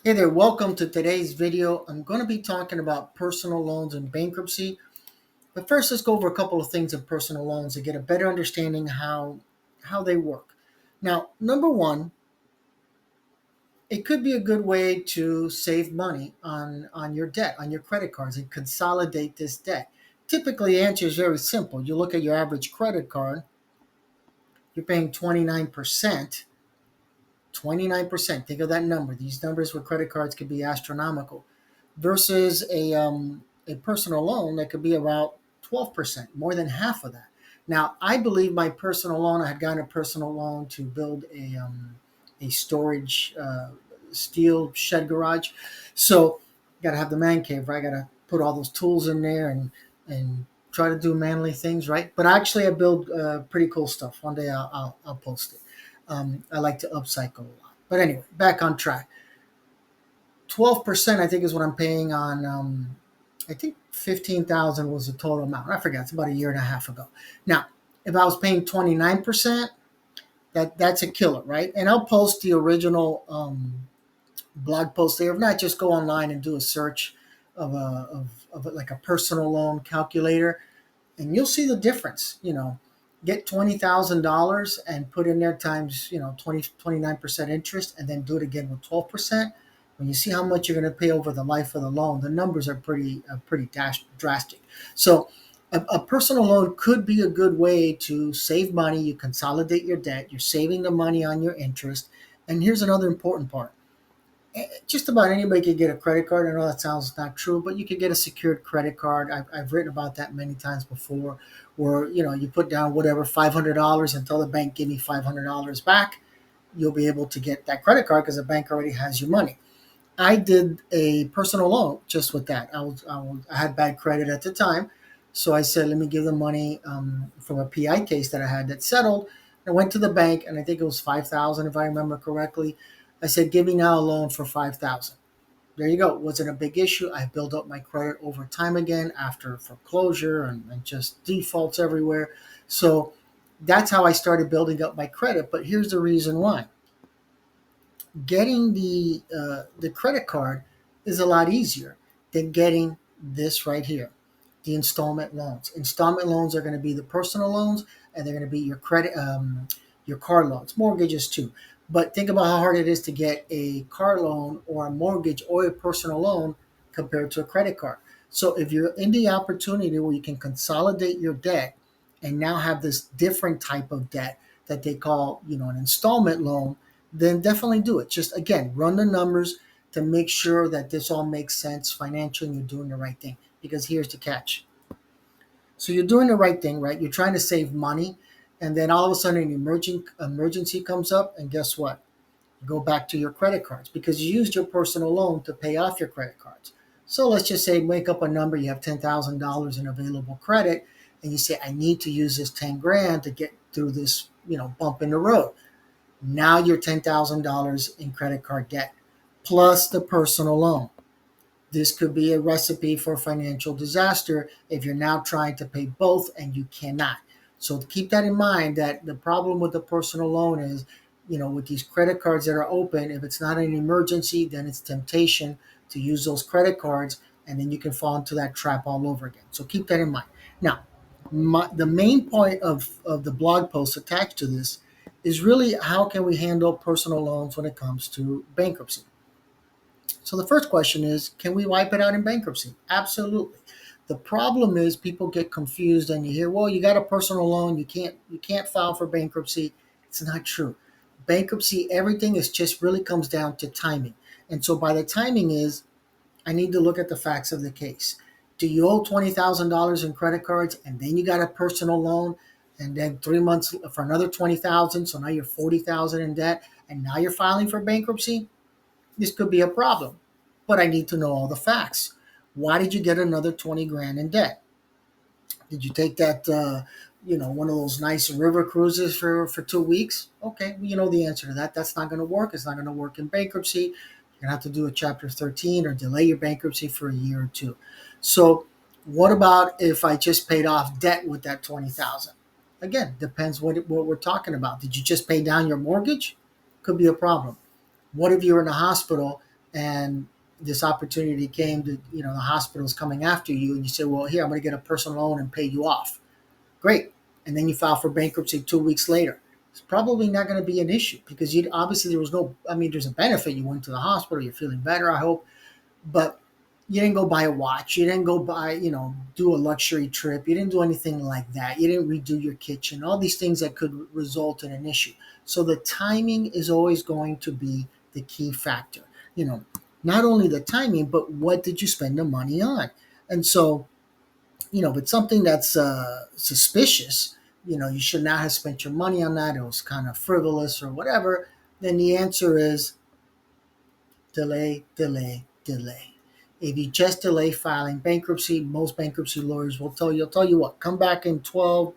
Hey there, welcome to today's video. I'm going to be talking about personal loans and bankruptcy. But first, let's go over a couple of things in personal loans to get a better understanding how they work. Now, number one, it could be a good way to save money on your debt, on your credit cards, and consolidate this debt. Typically, the answer is very simple. You look at your average credit card, you're paying 29%. 29%. Think of that number. These numbers with credit cards could be astronomical versus a personal loan that could be about 12%, more than half of that. Now, I believe my personal loan, I had gotten a personal loan to build a storage steel shed garage. So, got to have the man cave, right? Got to put all those tools in there and try to do manly things, right? But actually, I build pretty cool stuff. One day I'll post it. I like to upcycle a lot. But anyway, back on track. 12%, I think, is what I'm paying on. I think 15,000 was the total amount. I forgot. It's about a year and a half ago. Now, if I was paying 29%, that's a killer, right? And I'll post the original blog post there. If not, just go online and do a search of like a personal loan calculator, and you'll see the difference. Get $20,000 and put in there times 29% interest, and then do it again with 12%. When you see how much you're going to pay over the life of the loan, the numbers are pretty drastic. So a personal loan could be a good way to save money. You consolidate your debt. You're saving the money on your interest. And here's another important part. Just about anybody could get a credit card. I know that sounds not true, but you could get a secured credit card. I've written about that many times before, where you put down whatever $500 and tell the bank, give me $500 back. You'll be able to get that credit card because the bank already has your money. I did a personal loan just with that. I had bad credit at the time, so I said, let me give the money from a PI case that I had that settled. I went to the bank, and I think it was 5,000 if I remember correctly. I said, give me now a loan for 5,000. There you go. It wasn't a big issue. I built up my credit over time again after foreclosure and just defaults everywhere. So that's how I started building up my credit. But here's the reason why. Getting the credit card is a lot easier than getting this right here, the installment loans. Installment loans are going to be the personal loans, and they're going to be your credit, your car loans, mortgages too. But think about how hard it is to get a car loan or a mortgage or a personal loan compared to a credit card. So if you're in the opportunity where you can consolidate your debt and now have this different type of debt that they call, an installment loan, then definitely do it. Just again, run the numbers to make sure that this all makes sense financially and you're doing the right thing. Because here's the catch. So you're doing the right thing, right? You're trying to save money, and then all of a sudden an emergency comes up, and guess what? You go back to your credit cards because you used your personal loan to pay off your credit cards. So let's just say, make up a number, you have $10,000 in available credit, and you say, I need to use this 10 grand to get through this, bump in the road. Now you're $10,000 in credit card debt plus the personal loan. This could be a recipe for financial disaster if you're now trying to pay both and you cannot. So keep that in mind, that the problem with the personal loan is, with these credit cards that are open, if it's not an emergency, then it's temptation to use those credit cards, and then you can fall into that trap all over again. So keep that in mind. Now, the main point of the blog post attached to this is really how can we handle personal loans when it comes to bankruptcy. So the first question is, can we wipe it out in bankruptcy? Absolutely. The problem is people get confused and you hear, well, you got a personal loan, you can't file for bankruptcy. It's not true. Bankruptcy, everything is just really comes down to timing. And so by the timing is, I need to look at the facts of the case. Do you owe $20,000 in credit cards and then you got a personal loan, and then 3 months for another 20,000, so now you're 40,000 in debt, and now you're filing for bankruptcy? This could be a problem, but I need to know all the facts. Why did you get another 20 grand in debt? Did you take that, one of those nice river cruises for 2 weeks? Okay, well, you know the answer to that. That's not going to work. It's not going to work in bankruptcy. You're going to have to do a Chapter 13 or delay your bankruptcy for a year or two. So what about if I just paid off debt with that 20,000? Again, depends what we're talking about. Did you just pay down your mortgage? Could be a problem. What if you're in a hospital and this opportunity came to, the hospital's coming after you, and you say, well, here, I'm going to get a personal loan and pay you off. Great. And then you file for bankruptcy 2 weeks later. It's probably not going to be an issue because you obviously there was no, there's a benefit. You went to the hospital, you're feeling better, I hope, but you didn't go buy a watch. You didn't go buy, do a luxury trip. You didn't do anything like that. You didn't redo your kitchen, all these things that could result in an issue. So the timing is always going to be the key factor. Not only the timing, but what did you spend the money on? And so, if it's something that's suspicious, you should not have spent your money on that. It was kind of frivolous or whatever. Then the answer is delay, delay, delay. If you just delay filing bankruptcy, most bankruptcy lawyers will tell you what, come back in 12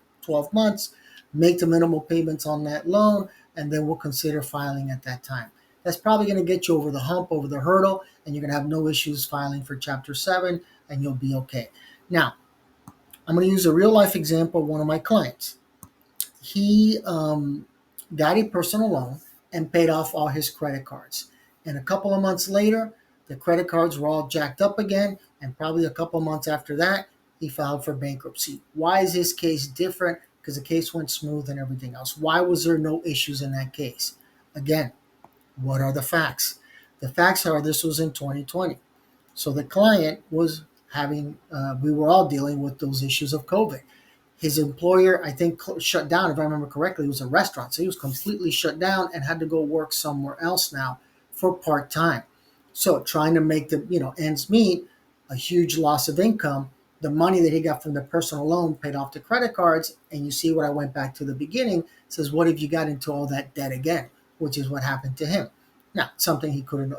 months, make the minimal payments on that loan, and then we'll consider filing at that time. That's probably going to get you over the hump, over the hurdle, and you're going to have no issues filing for Chapter 7, and you'll be okay. Now, I'm going to use a real life example of one of my clients. He got a personal loan and paid off all his credit cards. And a couple of months later, the credit cards were all jacked up again. And probably a couple of months after that, he filed for bankruptcy. Why is his case different? Because the case went smooth and everything else. Why was there no issues in that case? Again, what are the facts? The facts are this was in 2020. So the client was we were all dealing with those issues of COVID. His employer, I think, shut down, if I remember correctly. It was a restaurant. So he was completely shut down and had to go work somewhere else now for part-time. So trying to make the, ends meet, a huge loss of income. The money that he got from the personal loan paid off the credit cards. And you see what I went back to the beginning, says, what if you got into all that debt again, which is what happened to him. Now, something he couldn't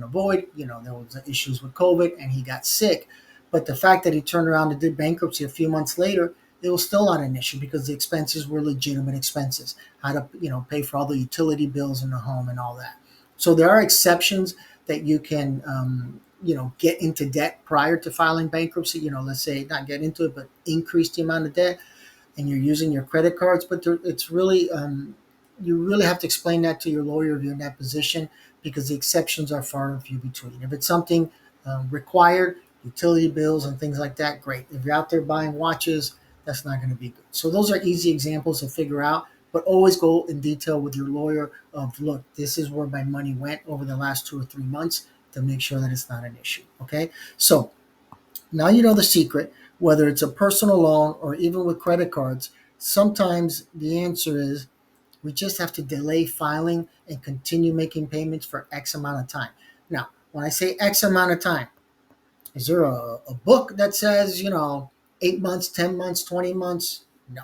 avoid. There was issues with COVID and he got sick. But the fact that he turned around and did bankruptcy a few months later, it was still not an issue because the expenses were legitimate expenses. How to, pay for all the utility bills in the home and all that. So there are exceptions that you can, get into debt prior to filing bankruptcy. Let's say not get into it, but increase the amount of debt, and you're using your credit cards. But it's really, you really have to explain that to your lawyer if you're in that position, because the exceptions are far and few between. If it's something required, utility bills and things like that, great. If you're out there buying watches, that's not going to be good. So those are easy examples to figure out, but always go in detail with your lawyer of, look, this is where my money went over the last 2 or 3 months to make sure that it's not an issue. Okay. So now you know the secret, whether it's a personal loan or even with credit cards, sometimes the answer is we just have to delay filing and continue making payments for X amount of time. Now, when I say X amount of time, is there a book that says, 8 months, 10 months, 20 months? No.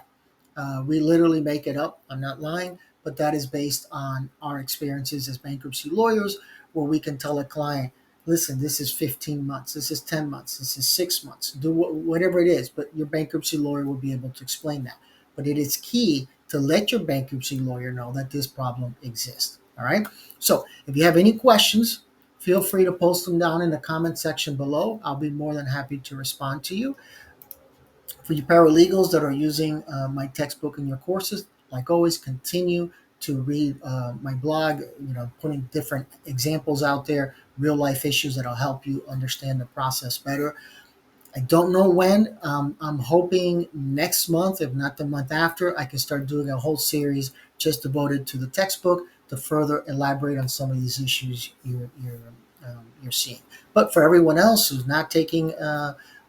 We literally make it up. I'm not lying, but that is based on our experiences as bankruptcy lawyers, where we can tell a client, listen, this is 15 months, this is 10 months, this is 6 months, do whatever it is, but your bankruptcy lawyer will be able to explain that. But it is key to let your bankruptcy lawyer know that this problem exists. All right. So if you have any questions, feel free to post them down in the comment section below. I'll be more than happy to respond to you. For you paralegals that are using my textbook in your courses, like always, continue to read my blog, putting different examples out there, real life issues that'll help you understand the process better. I don't know when. I'm hoping next month, if not the month after, I can start doing a whole series just devoted to the textbook to further elaborate on some of these issues you're seeing. But for everyone else who's not taking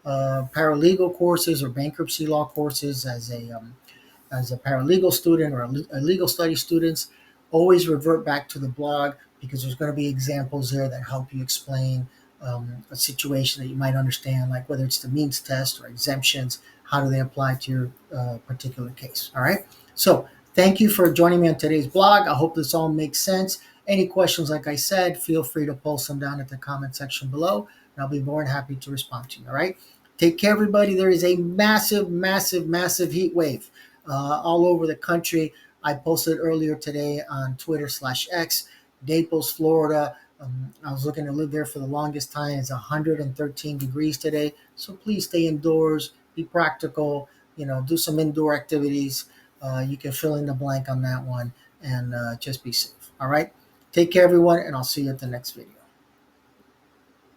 paralegal courses or bankruptcy law courses as a paralegal student or a legal studies students, always revert back to the blog, because there's going to be examples there that help you explain a situation that you might understand, like whether it's the means test or exemptions, how do they apply to your particular case. All right. So thank you for joining me on today's blog. I hope this all makes sense. Any questions, like I said, feel free to post them down at the comment section below, and I'll be more than happy to respond to you. All right. Take care, everybody. There is a massive, massive, massive heat wave all over the country. I posted earlier today on Twitter/X, Naples, Florida. I was looking to live there for the longest time. It's 113 degrees today. So please stay indoors, be practical, do some indoor activities. You can fill in the blank on that one, and just be safe. All right. Take care, everyone, and I'll see you at the next video.